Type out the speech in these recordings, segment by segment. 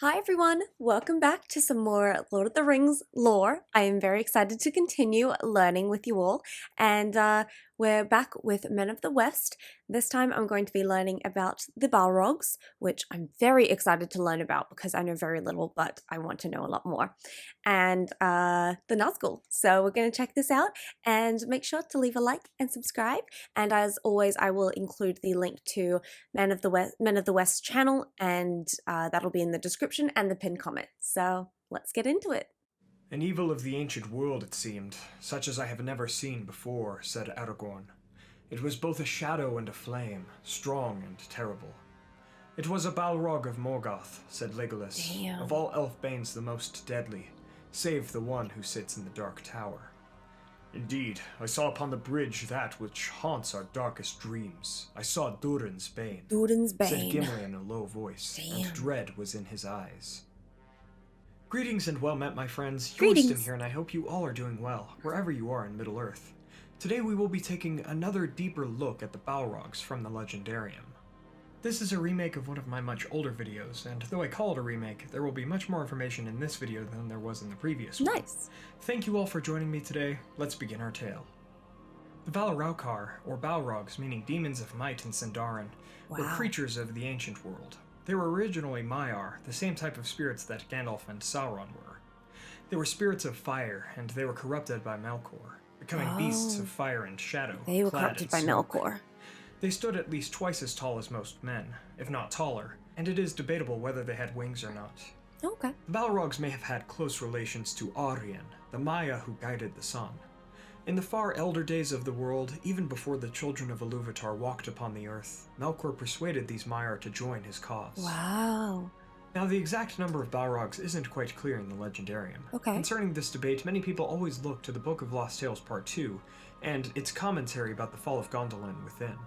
Hi everyone, welcome back to some more Lord of the Rings lore. I am very excited to continue learning with you all, and we're back with Men of the West. This time I'm going to be learning about the Balrogs, which I'm very excited to learn about because I know very little, but I want to know a lot more, and the Nazgûl. So we're going to check this out, and make sure to leave a like and subscribe, and as always I will include the link to Men of the West channel, and that'll be in the description and the pinned comment. So let's get into it. An evil of the ancient world, it seemed, such as I have never seen before, said Aragorn. It was both a shadow and a flame, strong and terrible. It was a Balrog of Morgoth, said Legolas. Damn. Of all elf banes the most deadly, save the one who sits in the dark tower. Indeed, I saw upon the bridge that which haunts our darkest dreams. I saw Durin's Bane, Durin's Bane, said Gimli in a low voice, and dread was in his eyes. Greetings and well met, my friends. Yorston here, and I hope you all are doing well, wherever you are in Middle-earth. Today we will be taking another deeper look at the Balrogs from the Legendarium. This is a remake of one of my much older videos, and though I call it a remake, there will be much more information in this video than there was in the previous one. Nice. Thank you all for joining me today. Let's begin our tale. The Valaraukar, or Balrogs, meaning demons of might in Sindarin, were creatures of the ancient world. They were originally Maiar, the same type of spirits that Gandalf and Sauron were. They were spirits of fire, and they were corrupted by Melkor, becoming beasts of fire and shadow. They were corrupted by Melkor. They stood at least twice as tall as most men, if not taller, and it is debatable whether they had wings or not. Okay. The Balrogs may have had close relations to Aurian, the Maya who guided the sun. In the far elder days of the world, even before the children of Ilúvatar walked upon the earth, Melkor persuaded these Maiar to join his cause. Wow. Now, the exact number of Balrogs isn't quite clear in the Legendarium. Okay. Concerning this debate, many people always look to the Book of Lost Tales Part 2, and its commentary about the fall of Gondolin within.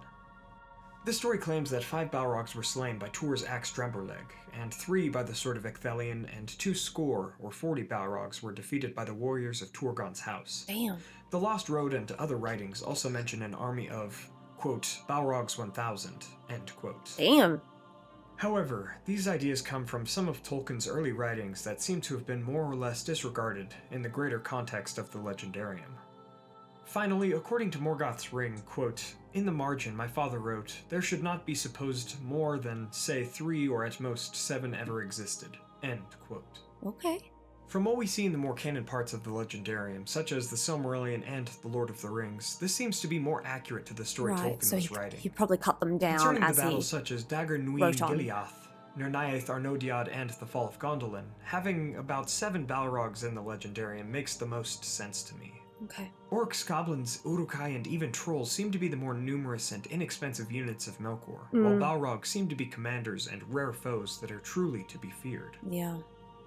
This story claims that 5 Balrogs were slain by Túr's axe Dremberleg, and 3 by the sword of Ecthelion, and 40 Balrogs were defeated by the warriors of Turgon's house. Damn. The Lost Road and other writings also mention an army of, quote, Balrogs 1,000, end quote. Damn. However, these ideas come from some of Tolkien's early writings that seem to have been more or less disregarded in the greater context of the Legendarium. Finally, according to Morgoth's Ring, quote, in the margin my father wrote, there should not be supposed more than, say, 3 or at most 7 ever existed, end quote. Okay. From what we see in the more canon parts of the Legendarium, such as the Silmarillion and the Lord of the Rings, this seems to be more accurate to the story Tolkien was writing. He probably cut them down Concerning as the battles such as Dagor Nui Giliath, Nerniaeth Arnodiad, and the Fall of Gondolin, having about 7 Balrogs in the Legendarium makes the most sense to me. Okay. Orcs, goblins, Uruk-hai, and even trolls seem to be the more numerous and inexpensive units of Melkor, while Balrogs seem to be commanders and rare foes that are truly to be feared. Yeah.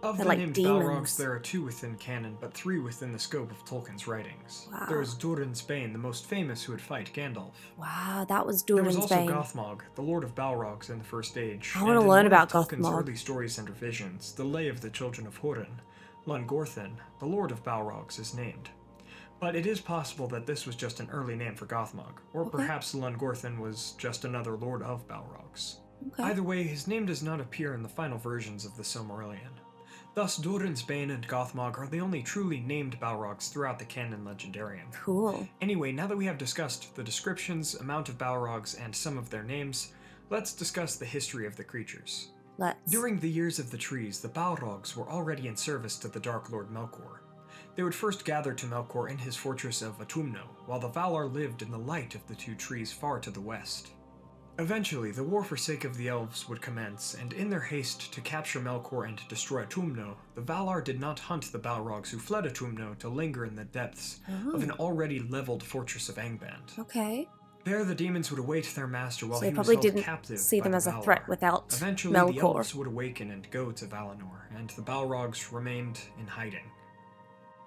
Of the named Balrogs, there are 2 within canon, but 3 within the scope of Tolkien's writings. Wow. There is Durin's Bane, the most famous who would fight Gandalf. Wow, that was Durin's Bane. There was also Gothmog, the Lord of Balrogs in the First Age. I want to learn about Tolkien's Gothmog. early stories and revisions, the Lay of the Children of Húrin, Lungorthin, the Lord of Balrogs, is named. But it is possible that this was just an early name for Gothmog, or perhaps Lungorthin was just another Lord of Balrogs. Okay. Either way, his name does not appear in the final versions of the Silmarillion. Thus, Durin's Bane and Gothmog are the only truly named Balrogs throughout the canon Legendarium. Cool. Anyway, now that we have discussed the descriptions, amount of Balrogs, and some of their names, let's discuss the history of the creatures. During the Years of the Trees, the Balrogs were already in service to the Dark Lord Melkor. They would first gather to Melkor in his fortress of Utumno, while the Valar lived in the light of the 2 trees far to the west. Eventually, the war for sake of the elves would commence, and in their haste to capture Melkor and destroy Utumno, the Valar did not hunt the Balrogs who fled Utumno to linger in the depths of an already leveled fortress of Angband. Okay. There, the demons would await their master while he was held captive. Probably didn't see them as a Valar. threat without Eventually, Melkor. the elves would awaken and go to Valinor, and the Balrogs remained in hiding.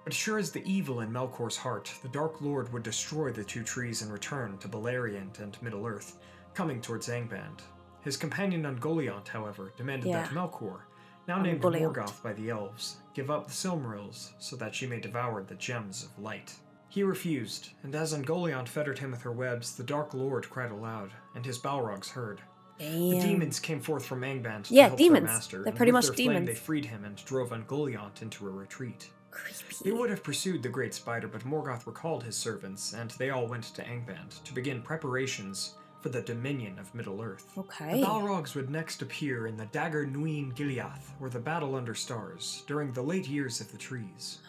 But sure as the evil in Melkor's heart, the Dark Lord would destroy the 2 trees and return to Beleriand and Middle-earth, coming towards Angband. His companion Ungoliant, however, demanded that Melkor, now named Morgoth by the elves, give up the Silmarils so that she may devour the Gems of Light. He refused, and as Ungoliant fettered him with her webs, the Dark Lord cried aloud, and his Balrogs heard. Damn. The demons came forth from Angband to help their master. They're pretty much with their demons. Flame, they freed him and drove Ungoliant into a retreat. Creepy. They would have pursued the Great Spider, but Morgoth recalled his servants, and they all went to Angband to begin preparations for the dominion of Middle-earth. Okay. The Balrogs would next appear in the Dagger Nuin Gileath, or the Battle Under Stars, during the late years of the trees.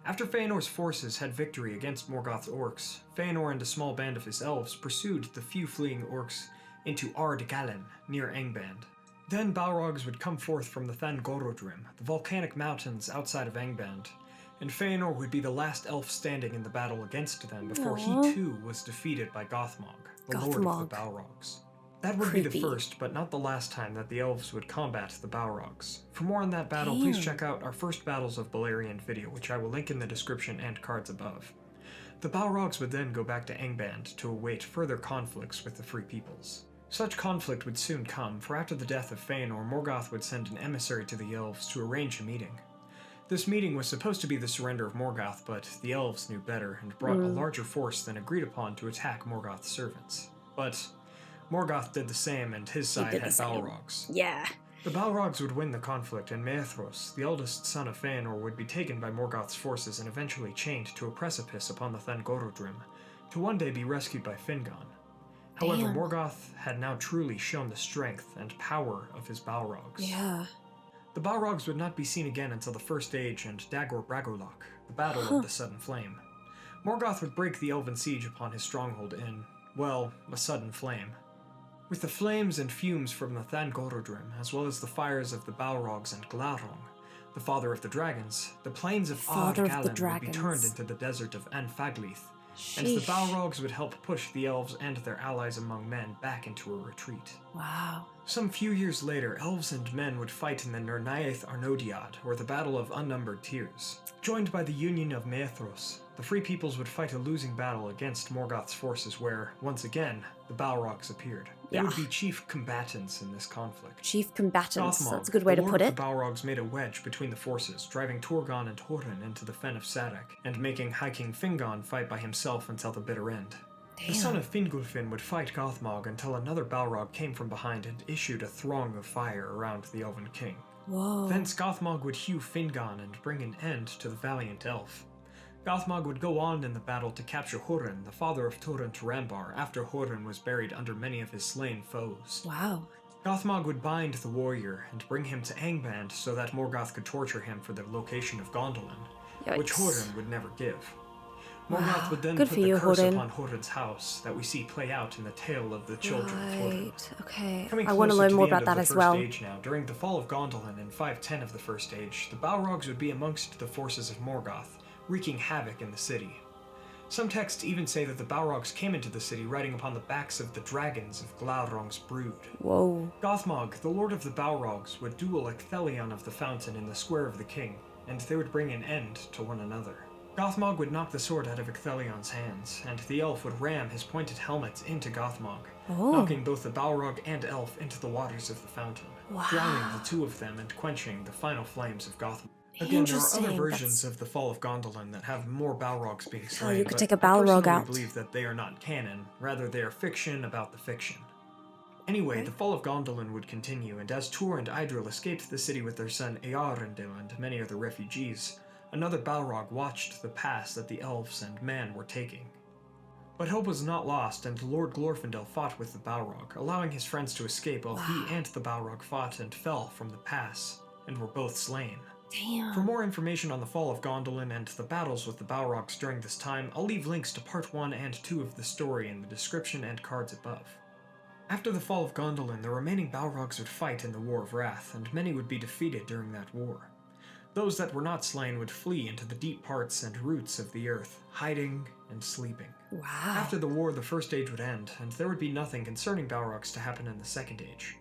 After Feanor's forces had victory against Morgoth's orcs, Feanor and a small band of his elves pursued the few fleeing orcs into Ard Galen, near Angband. Then Balrogs would come forth from the Thangorodrim, the volcanic mountains outside of Angband, and Feanor would be the last elf standing in the battle against them before he too was defeated by Gothmog, the Lord of the Balrogs. That would be the first, but not the last time that the elves would combat the Balrogs. For more on that battle, please check out our First Battles of Beleriand video, which I will link in the description and cards above. The Balrogs would then go back to Angband to await further conflicts with the Free Peoples. Such conflict would soon come, for after the death of Feanor, Morgoth would send an emissary to the elves to arrange a meeting. This meeting was supposed to be the surrender of Morgoth, but the elves knew better and brought a larger force than agreed upon to attack Morgoth's servants. But Morgoth did the same, and his side had Balrogs. Yeah. The Balrogs would win the conflict, and Maethros, the eldest son of Feanor, would be taken by Morgoth's forces and eventually chained to a precipice upon the Thangorodrim, to one day be rescued by Fingon. However, Morgoth had now truly shown the strength and power of his Balrogs. Yeah. The Balrogs would not be seen again until the First Age and Dagor Bragolok, the Battle of the Sudden Flame. Morgoth would break the elven siege upon his stronghold in, well, a sudden flame. With the flames and fumes from the Thangorodrim, as well as the fires of the Balrogs and Glaurung, the father of the dragons, the plains of Ard Galen would be turned into the desert of Anfaglith, and the Balrogs would help push the elves and their allies among men back into a retreat. Wow. Some few years later, elves and men would fight in the Nirnaeth Arnodiad, or the Battle of Unnumbered Tears. Joined by the Union of Maethros, the Free Peoples would fight a losing battle against Morgoth's forces where, once again, the Balrogs appeared. They would be chief combatants in this conflict. Chief combatants, Gothmog, that's a good way to put it. The Balrogs made a wedge between the forces, driving Turgon and Thorin into the Fen of Sadak, and making High King Fingon fight by himself until the bitter end. The son of Fingulfin would fight Gothmog until another Balrog came from behind and issued a throng of fire around the Elven King. Whoa. Thence Gothmog would hew Fingon and bring an end to the valiant elf. Gothmog would go on in the battle to capture Hurin, the father of Turin Turambar, after Hurin was buried under many of his slain foes. Wow. Gothmog would bind the warrior and bring him to Angband so that Morgoth could torture him for the location of Gondolin, which Hurin would never give. Morgoth would then put the curse upon Hurin's house that we see play out in the tale of the children of Hurin. Okay. Coming I want to learn more about that as well. Age now, during the fall of Gondolin in 510 of the First Age, the Balrogs would be amongst the forces of Morgoth, wreaking havoc in the city. Some texts even say that the Balrogs came into the city riding upon the backs of the dragons of Glaurung's brood. Whoa. Gothmog, the lord of the Balrogs, would duel Ecthelion of the Fountain in the Square of the King, and they would bring an end to one another. Gothmog would knock the sword out of Ecthelion's hands, and the elf would ram his pointed helmet into Gothmog, knocking both the Balrog and elf into the waters of the fountain, drowning the two of them and quenching the final flames of Gothmog. Again, there are other versions of the Fall of Gondolin that have more Balrogs being slain, you could take a Balrog out. I believe that they are not canon, rather they are fiction about the fiction. Anyway, the Fall of Gondolin would continue, and as Tur and Idril escaped the city with their son Earendil and many other refugees, another Balrog watched the pass that the elves and man were taking. But hope was not lost, and Lord Glorfindel fought with the Balrog, allowing his friends to escape while he and the Balrog fought and fell from the pass, and were both slain. Damn. For more information on the Fall of Gondolin and the battles with the Balrogs during this time, I'll leave links to Part 1 and 2 of the story in the description and cards above. After the Fall of Gondolin, the remaining Balrogs would fight in the War of Wrath, and many would be defeated during that war. Those that were not slain would flee into the deep parts and roots of the earth, hiding and sleeping. Wow. After the war, the First Age would end, and there would be nothing concerning Balrogs to happen in the Second Age.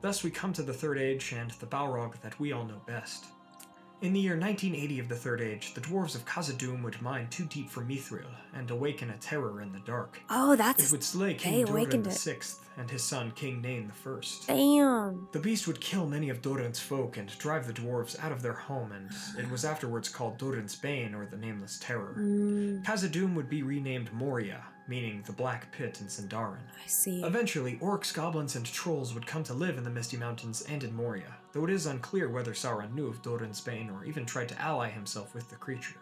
Thus we come to the Third Age and the Balrog that we all know best. In the year 1980 of the Third Age, the dwarves of Khazad-dûm would mine too deep for Mithril and awaken a terror in the dark. Oh, that's... It would slay King Durin VI and his son King Nain I. Damn. The beast would kill many of Durin's folk and drive the dwarves out of their home, and it was afterwards called Durin's Bane, or the Nameless Terror. Khazad-dûm would be renamed Moria, meaning the Black Pit in Sindarin. I see. Eventually, orcs, goblins, and trolls would come to live in the Misty Mountains and in Moria, though it is unclear whether Sauron knew of Durin's Bane or even tried to ally himself with the creature.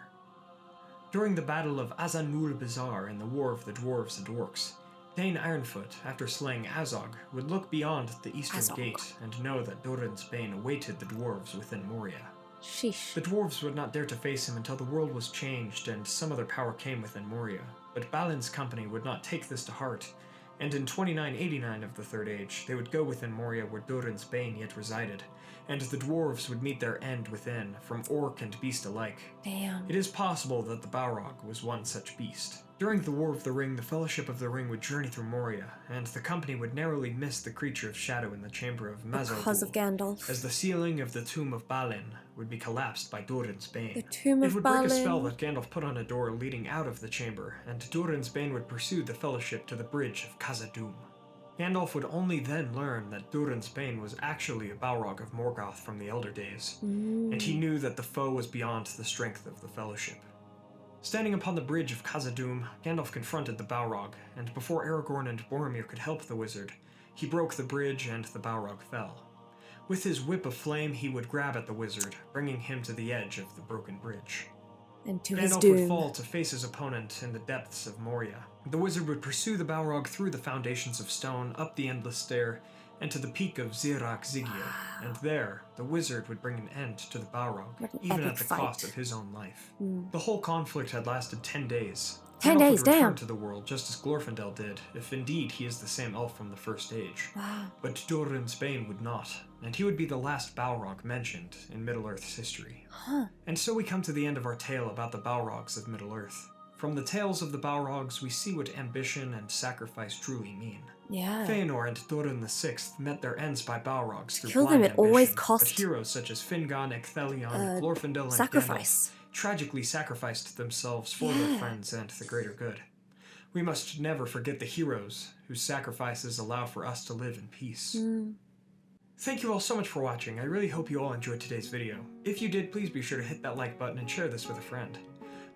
During the Battle of Azanul-Bizarre in the War of the Dwarves and Orcs, Dane Ironfoot, after slaying Azog, would look beyond the Eastern Gate and know that Durin's Bane awaited the dwarves within Moria. Sheesh. The dwarves would not dare to face him until the world was changed and some other power came within Moria, but Balin's company would not take this to heart, and in 2989 of the Third Age, they would go within Moria where Durin's Bane yet resided, and the dwarves would meet their end within, from orc and beast alike. Damn. It is possible that the Balrog was one such beast. During the War of the Ring, the Fellowship of the Ring would journey through Moria, and the company would narrowly miss the creature of shadow in the chamber of Nazgûl, because of Gandalf. as the ceiling of the Tomb of Balin would be collapsed by Durin's Bane. The Tomb of It would Balin. break a spell that Gandalf put on a door leading out of the chamber, and Durin's Bane would pursue the Fellowship to the bridge of Khazad-dûm. Gandalf would only then learn that Durin's Bane was actually a Balrog of Morgoth from the Elder Days, and he knew that the foe was beyond the strength of the Fellowship. Standing upon the bridge of Khazad-dûm, Gandalf confronted the Balrog, and before Aragorn and Boromir could help the wizard, he broke the bridge and the Balrog fell. With his whip of flame, he would grab at the wizard, bringing him to the edge of the broken bridge. And to his Gandalf doom. would fall to face his opponent in the depths of Moria. The wizard would pursue the Balrog through the foundations of stone, up the endless stair, and to the peak of Zirak-Zigir, and there, the wizard would bring an end to the Balrog, even at the cost of his own life. The whole conflict had lasted 10 days. 10 Gandalf days, would return damn. to the world just as Glorfindel did, if indeed he is the same elf from the First Age. Wow. But Durin's Bane would not, and he would be the last Balrog mentioned in Middle-earth's history. Huh. And so we come to the end of our tale about the Balrogs of Middle-earth. From the tales of the Balrogs, we see what ambition and sacrifice truly mean. Yeah. Fëanor and Durin the Sixth met their ends by Balrogs through kill blind them, it ambition, always but cost heroes such as Fingon, Ecthelion, Glorfindel, and sacrifice. Gandalf tragically sacrificed themselves for their friends and the greater good. We must never forget the heroes whose sacrifices allow for us to live in peace. Thank you all so much for watching. I really hope you all enjoyed today's video. If you did, please be sure to hit that like button and share this with a friend.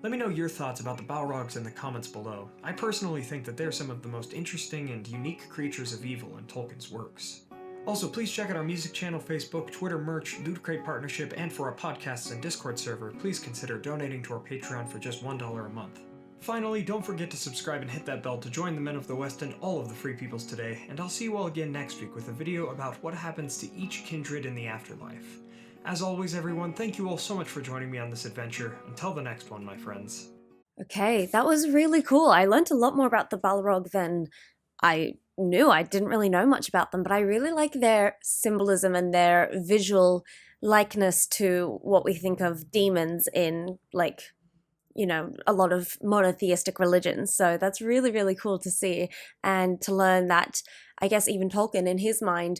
Let me know your thoughts about the Balrogs in the comments below. I personally think that they're some of the most interesting and unique creatures of evil in Tolkien's works. Also, please check out our music channel, Facebook, Twitter, merch, Loot Crate partnership, and for our podcasts and Discord server, please consider donating to our Patreon for just $1 a month. Finally, don't forget to subscribe and hit that bell to join the Men of the West and all of the Free Peoples today, and I'll see you all again next week with a video about what happens to each kindred in the afterlife. As always, everyone, thank you all so much for joining me on this adventure. Until the next one, my friends. Okay, that was really cool. I learned a lot more about the Balrog than I knew. I didn't really know much about them, but I really like their symbolism and their visual likeness to what we think of demons in, like, you know, a lot of monotheistic religions. So that's really, really cool to see and to learn that, I guess even Tolkien in his mind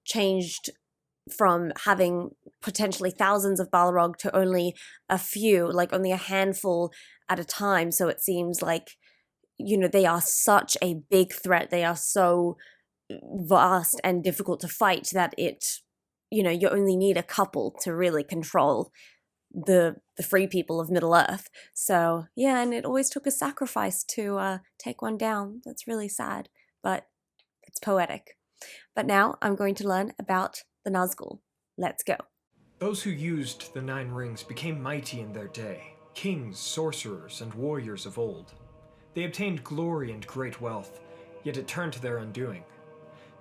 changed from having potentially thousands of Balrog to only a few, like only a handful at a time. So it seems like, you know, they are such a big threat. They are so vast and difficult to fight that it, you know, you only need a couple to really control the free people of Middle-earth. So yeah, and it always took a sacrifice to take one down. That's really sad, but it's poetic. But now I'm going to learn about the Nazgûl. Let's go. Those who used the Nine Rings became mighty in their day, kings, sorcerers, and warriors of old. They obtained glory and great wealth, yet it turned to their undoing.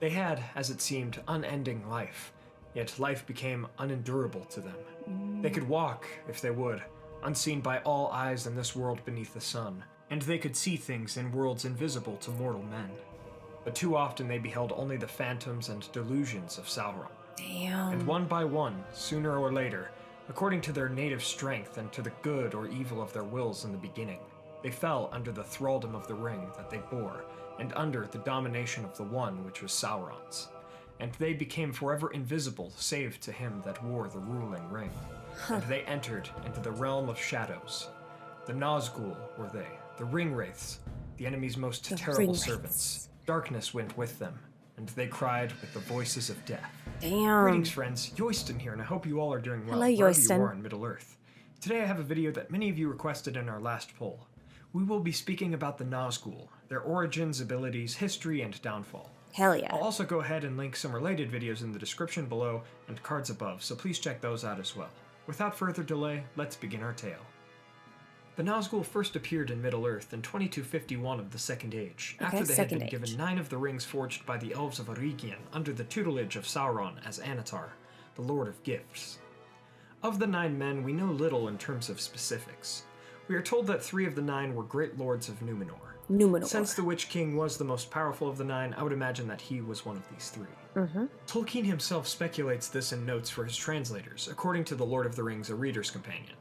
They had, as it seemed, unending life, yet life became unendurable to them. They could walk, if they would, unseen by all eyes in this world beneath the sun, and they could see things in worlds invisible to mortal men. But too often they beheld only the phantoms and delusions of Sauron. Damn. And one by one, sooner or later, according to their native strength and to the good or evil of their wills in the beginning, they fell under the thraldom of the ring that they bore, and under the domination of the one which was Sauron's. And they became forever invisible save to him that wore the ruling ring. And they entered into the realm of shadows. The Nazgûl were they, the Ringwraiths, the enemy's most terrible servants. Darkness went with them, and they cried with the voices of death. Damn. Greetings, friends. Yoisten here, and I hope you all are doing well Hello, wherever Yoisten. you are in Middle-earth. Today I have a video that many of you requested in our last poll. We will be speaking about the Nazgûl, their origins, abilities, history, and downfall. Hell yeah. I'll also go ahead and link some related videos in the description below and cards above, so please check those out as well. Without further delay, let's begin our tale. The Nazgûl first appeared in Middle-earth in 2251 of the Second Age, after they had been given 9 of the rings forged by the elves of Eregion under the tutelage of Sauron as Anatar, the Lord of Gifts. Of the 9 men, we know little in terms of specifics. We are told that 3 of the 9 were great lords of Numenor. Since the Witch King was the most powerful of the 9, I would imagine that he was one of these 3. Tolkien himself speculates this in notes for his translators, according to The Lord of the Rings, A Reader's Companion.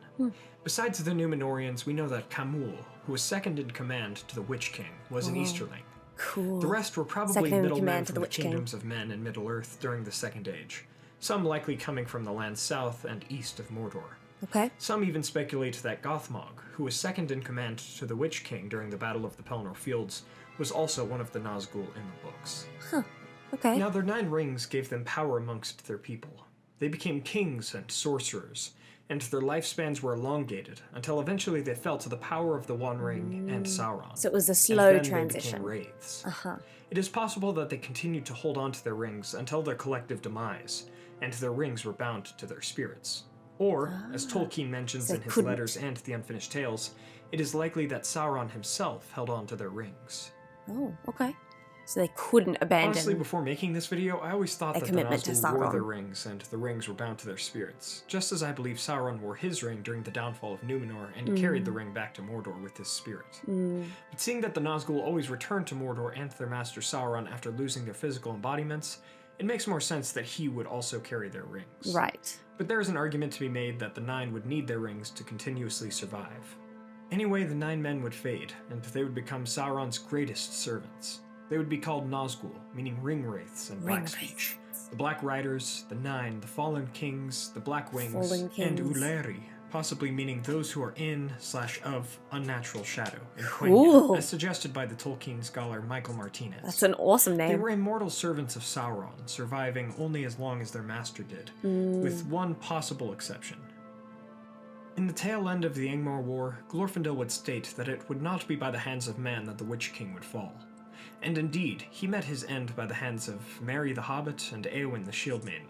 Besides the Númenóreans, we know that Camul, who was second in command to the Witch King, was an Easterling. Cool. The rest were probably middlemen from the kingdoms of men in Middle-earth during the Second Age, some likely coming from the lands south and east of Mordor. Some even speculate that Gothmog, who was second in command to the Witch King during the Battle of the Pelennor Fields, was also one of the Nazgûl in the books. Now, their 9 rings gave them power amongst their people. They became kings and sorcerers, and their lifespans were elongated until eventually they fell to the power of the One Ring and Sauron. So it was a slow and then transition. They became wraiths. It is possible that they continued to hold on to their rings until their collective demise, and their rings were bound to their spirits. Or, as Tolkien mentions in his letters and the Unfinished Tales, it is likely that Sauron himself held on to their rings. Oh, okay. So they couldn't abandon. Honestly, before making this video, I always thought that the Nazgûl wore their rings, and the rings were bound to their spirits, just as I believe Sauron wore his ring during the downfall of Numenor and carried the ring back to Mordor with his spirit. But seeing that the Nazgûl always returned to Mordor and their master Sauron after losing their physical embodiments, it makes more sense that he would also carry their rings. Right. But there is an argument to be made that the 9 would need their rings to continuously survive. Anyway, the 9 men would fade, and they would become Sauron's greatest servants. They would be called Nazgûl, meaning Ringwraiths in Black speech. The Black Riders, the 9, the Fallen Kings, the Black Wings, and Uleri, possibly meaning those who are in/of unnatural shadow in Quenya, as suggested by the Tolkien scholar Michael Martinez. That's an awesome name. They were immortal servants of Sauron, surviving only as long as their master did, with one possible exception. In the tail end of the Angmar War, Glorfindel would state that it would not be by the hands of man that the Witch King would fall. And indeed, he met his end by the hands of Merry the Hobbit and Éowyn the Shield Maiden.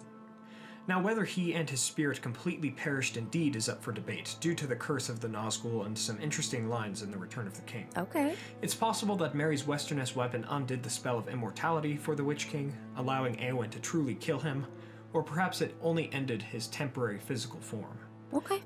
Now, whether he and his spirit completely perished indeed is up for debate, due to the curse of the Nazgûl and some interesting lines in The Return of the King. It's possible that Merry's Westerness weapon undid the spell of immortality for the Witch King, allowing Éowyn to truly kill him, or perhaps it only ended his temporary physical form.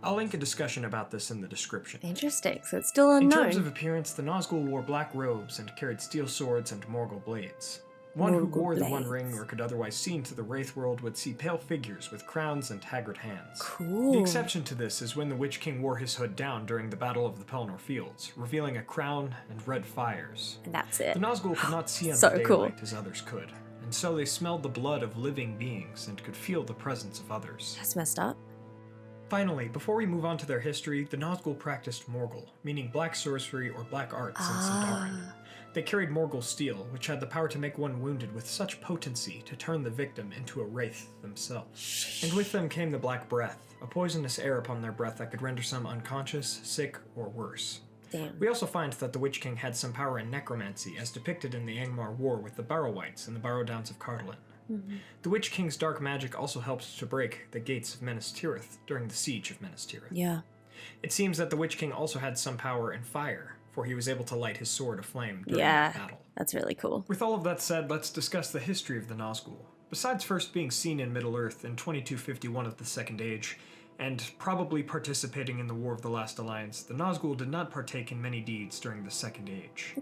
I'll link a discussion about this in the description. Interesting, so it's still unknown. In terms of appearance, the Nazgûl wore black robes and carried steel swords and Morgul blades. One who wore the One Ring or could otherwise see into the Wraith world would see pale figures with crowns and haggard hands. The exception to this is when the Witch King wore his hood down during the Battle of the Pelennor Fields, revealing a crown and red fires. And that's it. The Nazgûl could not see under daylight as others could, and so they smelled the blood of living beings and could feel the presence of others. That's messed up. Finally, before we move on to their history, the Nazgûl practiced Morgul, meaning black sorcery or black arts in Sindarin. They carried Morgul steel, which had the power to make one wounded with such potency to turn the victim into a wraith themselves. And with them came the Black Breath, a poisonous air upon their breath that could render some unconscious, sick, or worse. We also find that the Witch King had some power in necromancy, as depicted in the Angmar War with the Barrow-wights in the Barrow Downs of Cardolan. The Witch King's dark magic also helped to break the gates of Minas Tirith during the siege of Minas Tirith. It seems that the Witch King also had some power in fire, for he was able to light his sword aflame during the battle. That's really cool. With all of that said, let's discuss the history of the Nazgûl. Besides first being seen in Middle-earth in 2251 of the Second Age, and probably participating in the War of the Last Alliance, the Nazgûl did not partake in many deeds during the Second Age.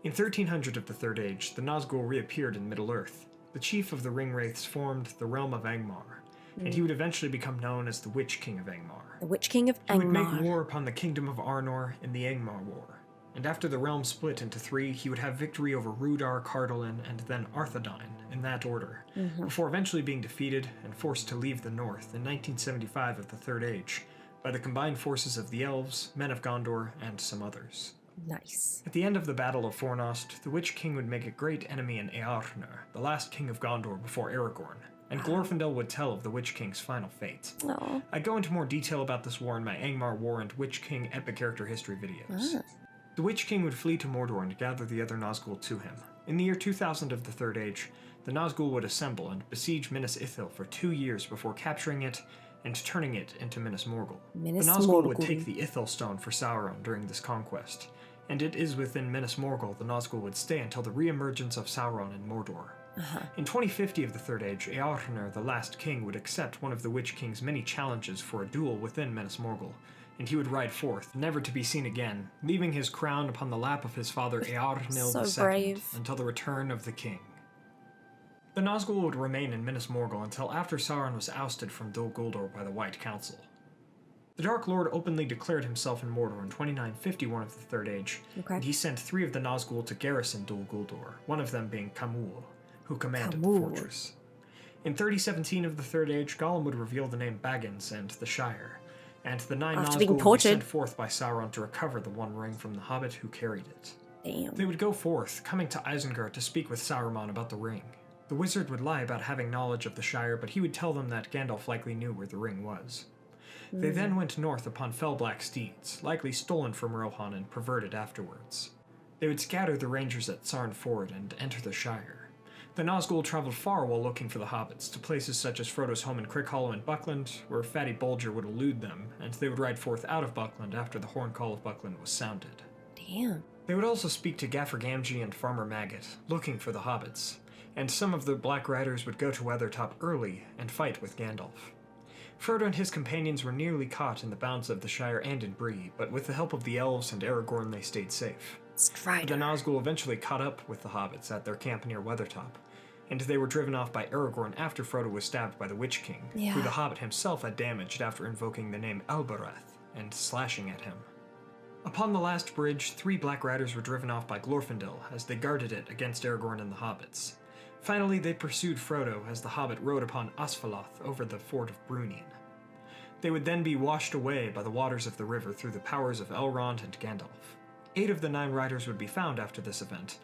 In 1300 of the Third Age, the Nazgûl reappeared in Middle-earth. The chief of the Ringwraiths formed the realm of Angmar, and he would eventually become known as the Witch King of Angmar. The Witch King of Angmar. He would make war upon the kingdom of Arnor in the Angmar War, and after the realm split into 3, he would have victory over Rudar, Cardolan, and then Arthedain, in that order, before eventually being defeated and forced to leave the north in 1975 of the Third Age, by the combined forces of the Elves, Men of Gondor, and some others. At the end of the Battle of Fornost, the Witch King would make a great enemy in Eärnur, the last king of Gondor before Aragorn, and Glorfindel would tell of the Witch King's final fate. I go into more detail about this war in my Angmar War and Witch King epic character history videos. The Witch King would flee to Mordor and gather the other Nazgûl to him. In the year 2000 of the Third Age, the Nazgûl would assemble and besiege Minas Ithil for 2 years before capturing it and turning it into Minas Morgul. The Nazgûl would take the Ithil Stone for Sauron during this conquest, and it is within Minas Morgul the Nazgûl would stay until the re-emergence of Sauron in Mordor. In 2050 of the Third Age, Eärnur, the last king, would accept one of the Witch King's many challenges for a duel within Minas Morgul, and he would ride forth, never to be seen again, leaving his crown upon the lap of his father Eärnil II until the return of the king. The Nazgûl would remain in Minas Morgul until after Sauron was ousted from Dol Guldur by the White Council. The Dark Lord openly declared himself in Mordor in 2951 of the Third Age, and he sent 3 of the Nazgûl to garrison Dol Guldur, one of them being Khamûl, who commanded the fortress. In 3017 of the Third Age, Gollum would reveal the name Baggins and the Shire, and the 9 Nazgûl would be sent forth by Sauron to recover the One Ring from the Hobbit who carried it. Damn. They would go forth, coming to Isengard to speak with Saruman about the ring. The wizard would lie about having knowledge of the Shire, but he would tell them that Gandalf likely knew where the ring was. They then went north upon fell-black steeds, likely stolen from Rohan and perverted afterwards. They would scatter the rangers at Sarn Ford and enter the Shire. The Nazgûl traveled far while looking for the hobbits, to places such as Frodo's home in Crickhollow and Buckland, where Fatty Bulger would elude them, and they would ride forth out of Buckland after the horn call of Buckland was sounded. Damn. They would also speak to Gaffer Gamgee and Farmer Maggot, looking for the hobbits, and some of the Black Riders would go to Weathertop early and fight with Gandalf. Frodo and his companions were nearly caught in the bounds of the Shire and in Bree, but with the help of the elves and Aragorn they stayed safe. The Nazgûl eventually caught up with the hobbits at their camp near Weathertop, and they were driven off by Aragorn after Frodo was stabbed by the Witch King, who the hobbit himself had damaged after invoking the name Elbereth and slashing at him. Upon the last bridge, 3 Black Riders were driven off by Glorfindel as they guarded it against Aragorn and the hobbits. Finally, they pursued Frodo as the hobbit rode upon Osfaloth over the ford of Brunine. They would then be washed away by the waters of the river through the powers of Elrond and Gandalf. 8 of the 9 riders would be found after this event,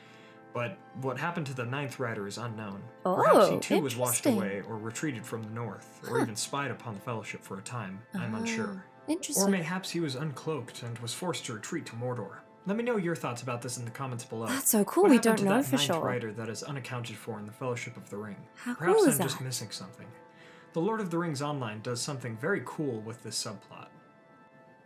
but what happened to the 9th rider is unknown. Perhaps he too was washed away or retreated from the north, or even spied upon the Fellowship for a time. I'm unsure. Or mayhaps he was uncloaked and was forced to retreat to Mordor. Let me know your thoughts about this in the comments below. That's so cool. We don't know for sure. What happened to that 9th rider that is unaccounted for in the Fellowship of the Ring? How Perhaps cool is I'm just missing something. The Lord of the Rings Online does something very cool with this subplot.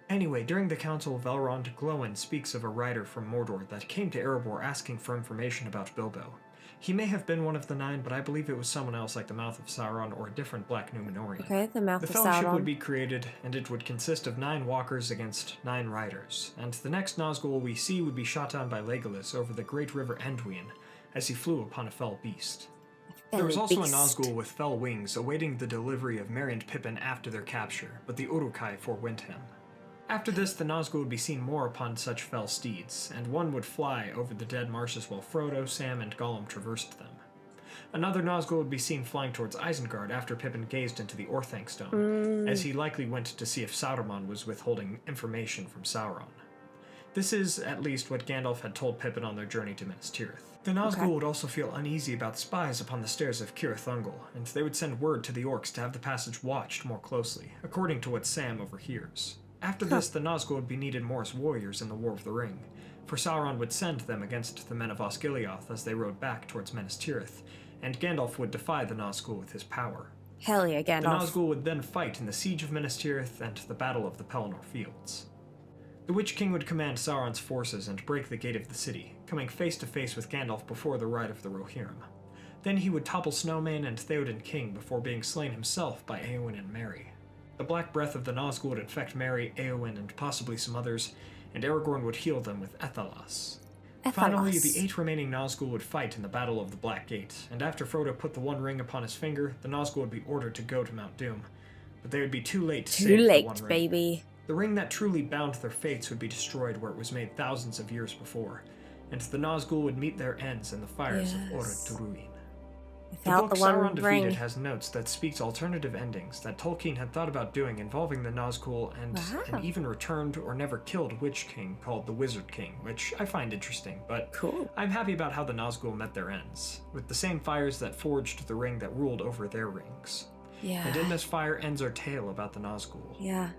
Anyway, during the Council of Elrond, Glóin speaks of a rider from Mordor that came to Erebor asking for information about Bilbo. He may have been one of the 9, but I believe it was someone else like the Mouth of Sauron or a different Black Númenórean. Okay, the Mouth of Sauron. The Fellowship would be created, and it would consist of 9 walkers against 9 riders, and the next Nazgûl we see would be shot down by Legolas over the great river Anduin as he flew upon a fell beast. There was also a Nazgûl with fell wings awaiting the delivery of Merry and Pippin after their capture, but the Uruk-hai forewent him. After this, the Nazgûl would be seen more upon such fell steeds, and one would fly over the dead marshes while Frodo, Sam, and Gollum traversed them. Another Nazgûl would be seen flying towards Isengard after Pippin gazed into the Orthanc Stone, as he likely went to see if Saruman was withholding information from Sauron. This is, at least, what Gandalf had told Pippin on their journey to Minas Tirith. The Nazgûl would also feel uneasy about spies upon the stairs of Cirith Ungol, and they would send word to the orcs to have the passage watched more closely, according to what Sam overhears. After this, the Nazgûl would be needed more as warriors in the War of the Ring, for Sauron would send them against the men of Osgiliath as they rode back towards Minas Tirith, and Gandalf would defy the Nazgûl with his power. Hell yeah, Gandalf. The Nazgûl would then fight in the Siege of Minas Tirith and the Battle of the Pelennor Fields. The Witch King would command Sauron's forces and break the gate of the city, coming face to face with Gandalf before the rite of the Rohirrim. Then he would topple Snowmane and Theoden King before being slain himself by Éowyn and Merry. The black breath of the Nazgûl would infect Merry, Éowyn, and possibly some others, and Aragorn would heal them with Ethelas. Finally, the 8 remaining Nazgûl would fight in the Battle of the Black Gate, and after Frodo put the One Ring upon his finger, the Nazgûl would be ordered to go to Mount Doom. But they would be too late to save the One Ring. Too late, baby. The ring that truly bound their fates would be destroyed where it was made thousands of years before, and the Nazgûl would meet their ends in the fires of Orod-Durin. The book Sauron Defeated has notes that speaks alternative endings that Tolkien had thought about doing involving the Nazgûl and an even returned or never killed Witch King called the Wizard King, which I find interesting, but I'm happy about how the Nazgûl met their ends, with the same fires that forged the ring that ruled over their rings. And in this fire ends our tale about the Nazgûl.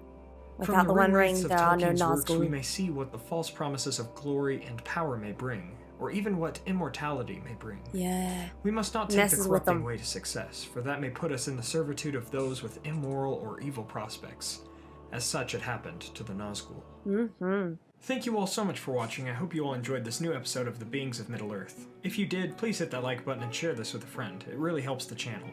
Without the One Ring, there are no Nazgûl. We Nazgûl. may see what the false promises of glory and power may bring, or even what immortality may bring. Yeah. We must not take the corrupting way to success, for that may put us in the servitude of those with immoral or evil prospects. As such, it happened to the Nazgûl. Mm-hmm. Thank you all so much for watching. I hope you all enjoyed this new episode of The Beings of Middle-earth. If you did, please hit that like button and share this with a friend. It really helps the channel.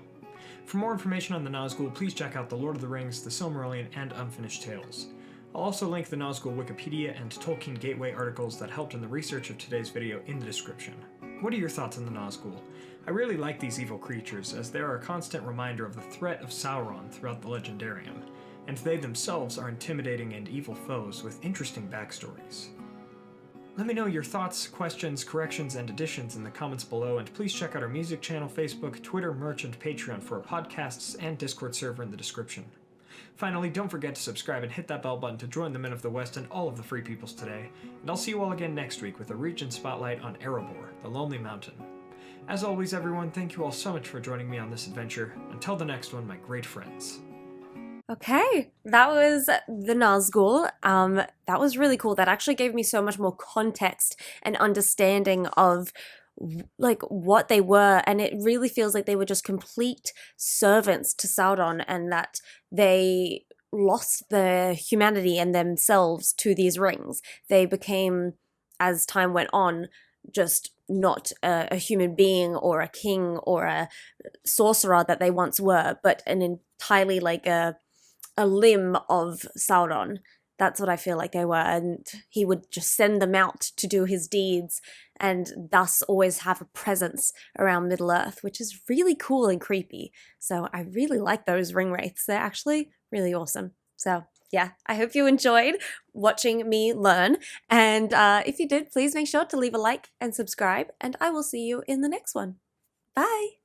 For more information on the Nazgûl, please check out The Lord of the Rings, The Silmarillion, and Unfinished Tales. I'll also link the Nazgûl Wikipedia and Tolkien Gateway articles that helped in the research of today's video in the description. What are your thoughts on the Nazgûl? I really like these evil creatures, as they are a constant reminder of the threat of Sauron throughout the Legendarium, and they themselves are intimidating and evil foes with interesting backstories. Let me know your thoughts, questions, corrections, and additions in the comments below, and please check out our music channel, Facebook, Twitter, merch, and Patreon for our podcasts and Discord server in the description. Finally, don't forget to subscribe and hit that bell button to join the Men of the West and all of the Free Peoples today, and I'll see you all again next week with a region spotlight on Erebor, the Lonely Mountain. As always, everyone, thank you all so much for joining me on this adventure. Until the next one, my great friends. Okay, that was the Nazgûl. That was really cool. That actually gave me so much more context and understanding of like what they were, and it really feels like they were just complete servants to Sauron, and that they lost their humanity and themselves to these rings. They became, as time went on, just not a human being or a king or a sorcerer that they once were, but an entirely like a limb of Sauron. That's what I feel like they were, and he would just send them out to do his deeds and thus always have a presence around Middle-earth, which is really cool and creepy. So I really like those Ringwraiths. They're actually really awesome. So yeah, I hope you enjoyed watching me learn, and if you did, please make sure to leave a like and subscribe, and I will see you in the next one. Bye!